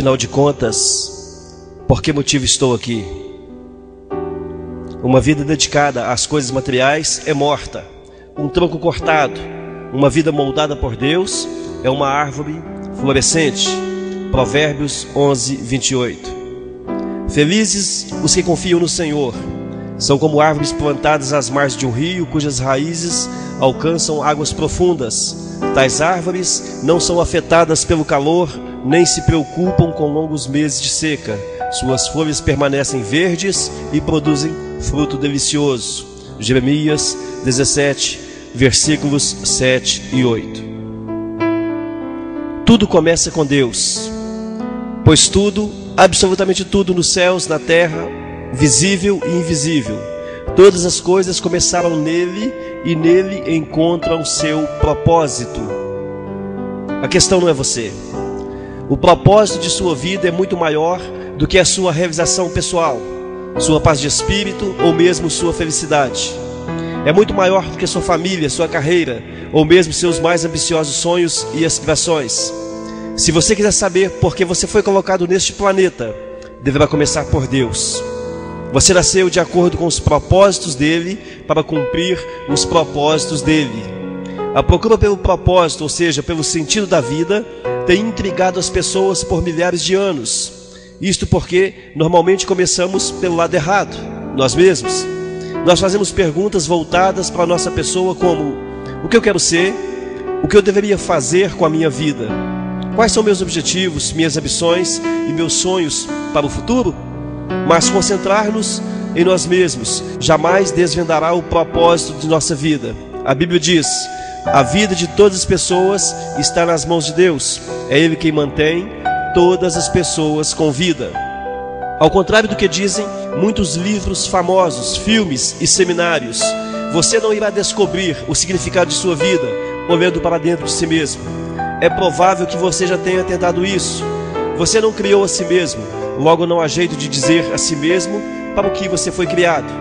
Afinal de contas, por que motivo estou aqui? Uma vida dedicada às coisas materiais é morta. Um tronco cortado, uma vida moldada por Deus, é uma árvore florescente. Provérbios 11, 28. Felizes os que confiam no Senhor. São como árvores plantadas às margens de um rio, cujas raízes alcançam águas profundas. Tais árvores não são afetadas pelo calor, nem se preocupam com longos meses de seca. Suas folhas permanecem verdes e produzem fruto delicioso. Jeremias 17, versículos 7 e 8. Tudo começa com Deus, pois tudo, absolutamente tudo nos céus, na terra, visível e invisível, todas as coisas começaram nele e nele encontram seu propósito. A questão não é você. O propósito de sua vida é muito maior do que a sua realização pessoal, sua paz de espírito ou mesmo sua felicidade. É muito maior do que sua família, sua carreira ou mesmo seus mais ambiciosos sonhos e aspirações. Se você quiser saber por que você foi colocado neste planeta, deverá começar por Deus. Você nasceu de acordo com os propósitos dele para cumprir os propósitos dele. A procura pelo propósito, ou seja, pelo sentido da vida, tem intrigado as pessoas por milhares de anos. Isto porque normalmente começamos pelo lado errado, nós mesmos. Nós fazemos perguntas voltadas para a nossa pessoa como: o que eu quero ser? O que eu deveria fazer com a minha vida? Quais são meus objetivos, minhas ambições e meus sonhos para o futuro? Mas concentrar-nos em nós mesmos jamais desvendará o propósito de nossa vida. A Bíblia diz: a vida de todas as pessoas está nas mãos de Deus. É Ele quem mantém todas as pessoas com vida. Ao contrário do que dizem muitos livros famosos, filmes e seminários, você não irá descobrir o significado de sua vida olhando para dentro de si mesmo. É provável que você já tenha tentado isso. Você não criou a si mesmo, logo não há jeito de dizer a si mesmo para o que você foi criado.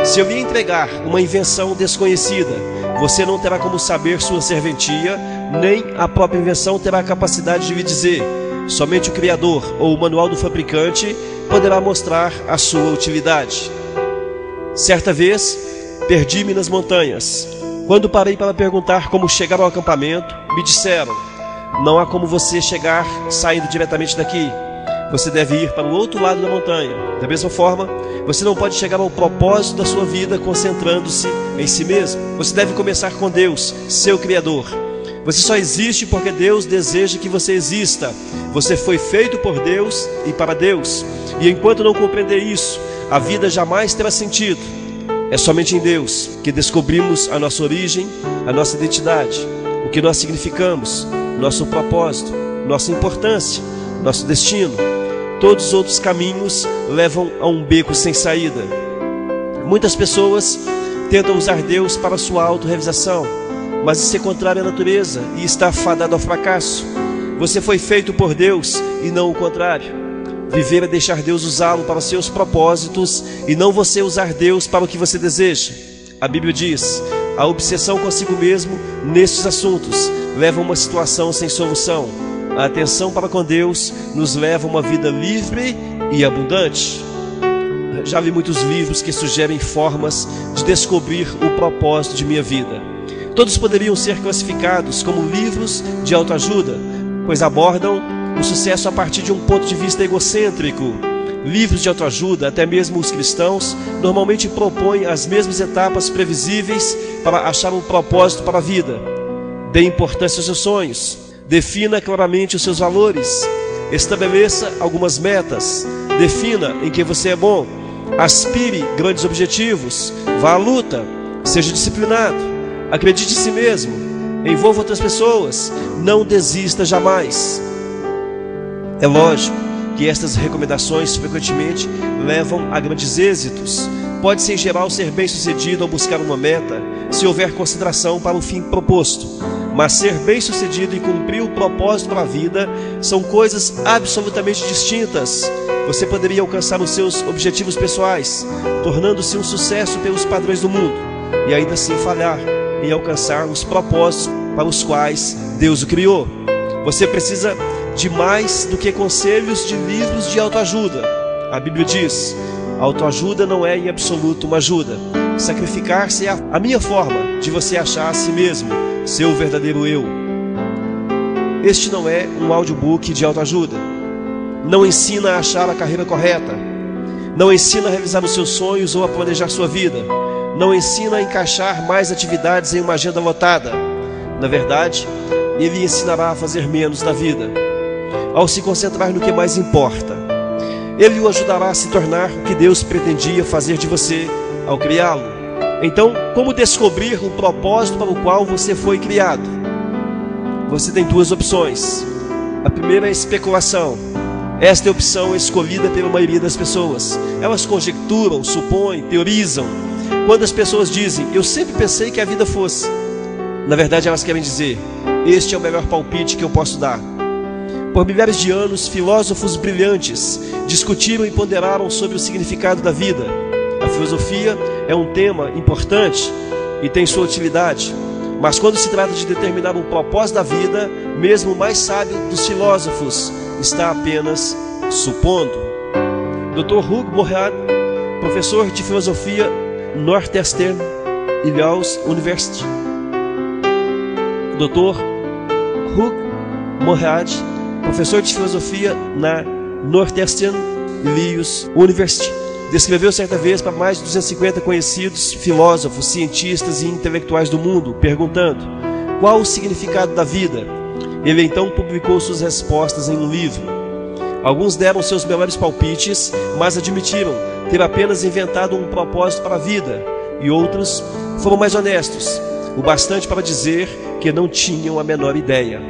Se eu lhe entregar uma invenção desconhecida, você não terá como saber sua serventia, nem a própria invenção terá a capacidade de lhe dizer. Somente o Criador ou o manual do fabricante poderá mostrar a sua utilidade. Certa vez, perdi-me nas montanhas. Quando parei para perguntar como chegar ao acampamento, me disseram: não há como você chegar saindo diretamente daqui. Você deve ir para o outro lado da montanha. Da mesma forma, você não pode chegar ao propósito da sua vida concentrando-se em si mesmo. Você deve começar com Deus, seu Criador. Você só existe porque Deus deseja que você exista. Você foi feito por Deus e para Deus. E enquanto não compreender isso, a vida jamais terá sentido. É somente em Deus que descobrimos a nossa origem, a nossa identidade, o que nós significamos, nosso propósito, nossa importância, nosso destino. Todos os outros caminhos levam a um beco sem saída. Muitas pessoas tentam usar Deus para sua autorrealização, mas isso é contrário à natureza e está fadado ao fracasso. Você foi feito por Deus e não o contrário. Viver é deixar Deus usá-lo para seus propósitos e não você usar Deus para o que você deseja. A Bíblia diz: a obsessão consigo mesmo nestes assuntos leva a uma situação sem solução. A atenção para com Deus nos leva a uma vida livre e abundante. Já li muitos livros que sugerem formas de descobrir o propósito de minha vida. Todos poderiam ser classificados como livros de autoajuda, pois abordam o sucesso a partir de um ponto de vista egocêntrico. Livros de autoajuda, até mesmo os cristãos, normalmente propõem as mesmas etapas previsíveis para achar um propósito para a vida. Dê importância aos seus sonhos. Defina claramente os seus valores. Estabeleça algumas metas. Defina em que você é bom. Aspire grandes objetivos. Vá à luta. Seja disciplinado. Acredite em si mesmo. Envolva outras pessoas. Não desista jamais. É lógico que estas recomendações frequentemente levam a grandes êxitos. Pode-se em geral ser bem-sucedido ao buscar uma meta, se houver consideração para o fim proposto. Mas ser bem-sucedido e cumprir o propósito para a vida são coisas absolutamente distintas. Você poderia alcançar os seus objetivos pessoais, tornando-se um sucesso pelos padrões do mundo, e ainda assim falhar em alcançar os propósitos para os quais Deus o criou. Você precisa de mais do que conselhos de livros de autoajuda. A Bíblia diz: autoajuda não é em absoluto uma ajuda. Sacrificar-se é a minha forma de você achar a si mesmo, seu verdadeiro eu. Este não é um audiobook de autoajuda. Não ensina a achar a carreira correta. Não ensina a realizar os seus sonhos ou a planejar sua vida. Não ensina a encaixar mais atividades em uma agenda lotada. Na verdade, ele ensinará a fazer menos da vida, ao se concentrar no que mais importa. Ele o ajudará a se tornar o que Deus pretendia fazer de você ao criá-lo. Então, como descobrir o propósito para o qual você foi criado? Você tem duas opções. A primeira é a especulação. Esta é a opção escolhida pela maioria das pessoas. Elas conjecturam, supõem, teorizam. Quando as pessoas dizem: eu sempre pensei que a vida fosse, na verdade elas querem dizer: este é o melhor palpite que eu posso dar. Por milhares de anos, filósofos brilhantes discutiram e ponderaram sobre o significado da vida. A filosofia é um tema importante e tem sua utilidade, mas quando se trata de determinar o propósito da vida, mesmo o mais sábio dos filósofos está apenas supondo. Dr. Hugh Mohad, professor de filosofia Northeastern Illinois University. Dr. Hugh Mohad, professor de filosofia na Northeastern Illinois University, descreveu certa vez para mais de 250 conhecidos filósofos, cientistas e intelectuais do mundo, perguntando: qual o significado da vida? Ele então publicou suas respostas em um livro. Alguns deram seus melhores palpites, mas admitiram ter apenas inventado um propósito para a vida, e outros foram mais honestos, o bastante para dizer que não tinham a menor ideia.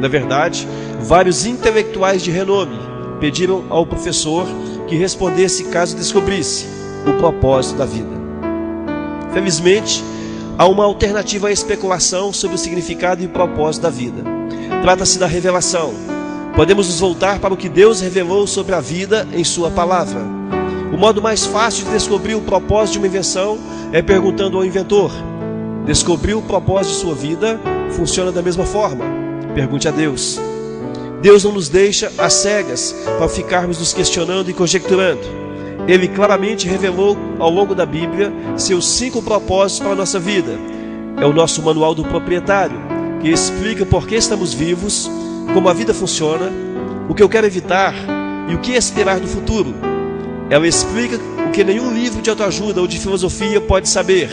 Na verdade, vários intelectuais de renome pediram ao professor que respondesse caso descobrisse o propósito da vida. Felizmente, há uma alternativa à especulação sobre o significado e o propósito da vida. Trata-se da revelação. Podemos nos voltar para o que Deus revelou sobre a vida em sua palavra. O modo mais fácil de descobrir o propósito de uma invenção é perguntando ao inventor. Descobrir o propósito de sua vida funciona da mesma forma. Pergunte a Deus. Deus não nos deixa às cegas para ficarmos nos questionando e conjecturando. Ele claramente revelou ao longo da Bíblia seus 5 propósitos para a nossa vida. É o nosso manual do proprietário, que explica por que estamos vivos, como a vida funciona, o que eu quero evitar e o que esperar do futuro. Ela explica o que nenhum livro de autoajuda ou de filosofia pode saber.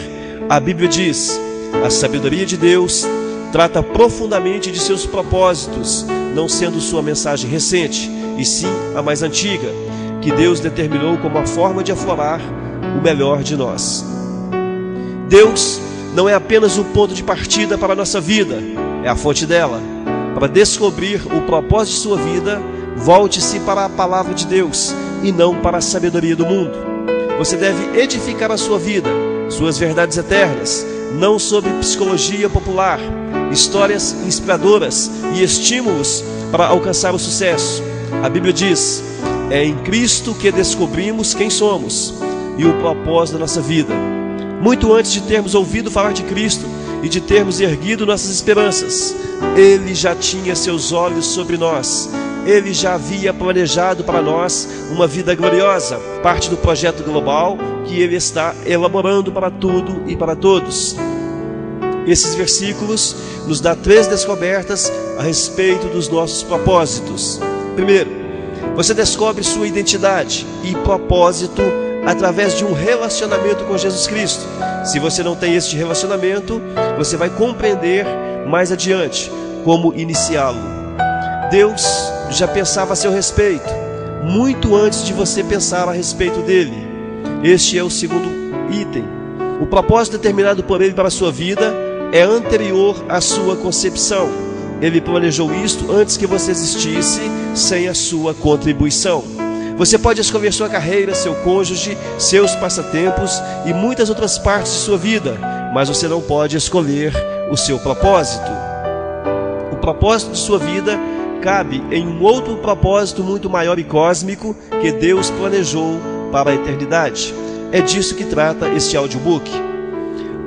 A Bíblia diz: a sabedoria de Deus trata profundamente de seus propósitos, não sendo sua mensagem recente, e sim a mais antiga, que Deus determinou como a forma de aflorar o melhor de nós. Deus não é apenas o ponto de partida para a nossa vida, é a fonte dela. Para descobrir o propósito de sua vida, volte-se para a palavra de Deus e não para a sabedoria do mundo. Você deve edificar a sua vida, suas verdades eternas, não sobre psicologia popular, histórias inspiradoras e estímulos para alcançar o sucesso. A Bíblia diz: é em Cristo que descobrimos quem somos e o propósito da nossa vida. Muito antes de termos ouvido falar de Cristo e de termos erguido nossas esperanças, Ele já tinha seus olhos sobre nós. Ele já havia planejado para nós uma vida gloriosa, parte do projeto global que Ele está elaborando para tudo e para todos. Esses versículos nos dão 3 descobertas a respeito dos nossos propósitos. Primeiro, você descobre sua identidade e propósito através de um relacionamento com Jesus Cristo. Se você não tem este relacionamento, você vai compreender mais adiante como iniciá-lo. Deus já pensava a seu respeito, muito antes de você pensar a respeito dele. Este é o segundo item. O propósito determinado por Ele para a sua vida é anterior à sua concepção. Ele planejou isto antes que você existisse, sem a sua contribuição. Você pode escolher sua carreira, seu cônjuge, seus passatempos e muitas outras partes de sua vida, mas você não pode escolher o seu propósito. O propósito de sua vida cabe em um outro propósito muito maior e cósmico que Deus planejou para a eternidade. É disso que trata este audiobook.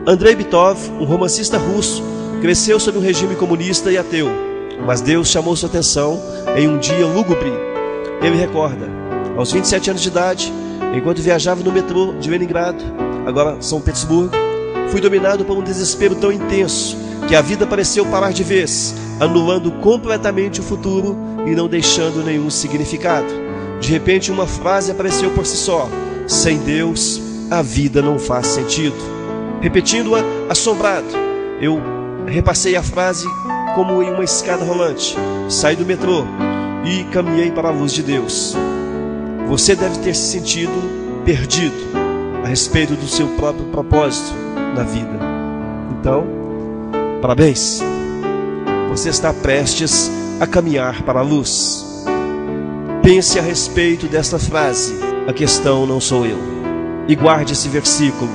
Andrei Bitov, um romancista russo, cresceu sob um regime comunista e ateu. mas Deus chamou sua atenção em um dia lúgubre. Ele recorda, aos 27 anos de idade, enquanto viajava no metrô de Leningrado, agora São Petersburgo, fui dominado por um desespero tão intenso que a vida pareceu parar de vez, anulando completamente o futuro e não deixando nenhum significado. De repente, uma frase apareceu por si só: sem Deus, a vida não faz sentido. Repetindo-a, assombrado, eu repassei a frase como em uma escada rolante, saí do metrô e caminhei para a luz de Deus. Você deve ter se sentido perdido a respeito do seu próprio propósito na vida. Então, parabéns! Você está prestes a caminhar para a luz. Pense a respeito desta frase: a questão não sou eu. E guarde esse versículo: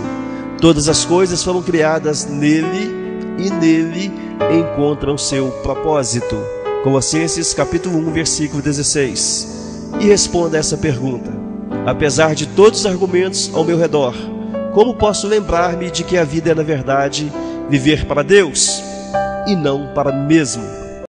todas as coisas foram criadas nele e nele encontram seu propósito. Colossenses capítulo 1, versículo 16. E responda essa pergunta: apesar de todos os argumentos ao meu redor, como posso lembrar-me de que a vida é, na verdade, viver para Deus e não para mim mesmo?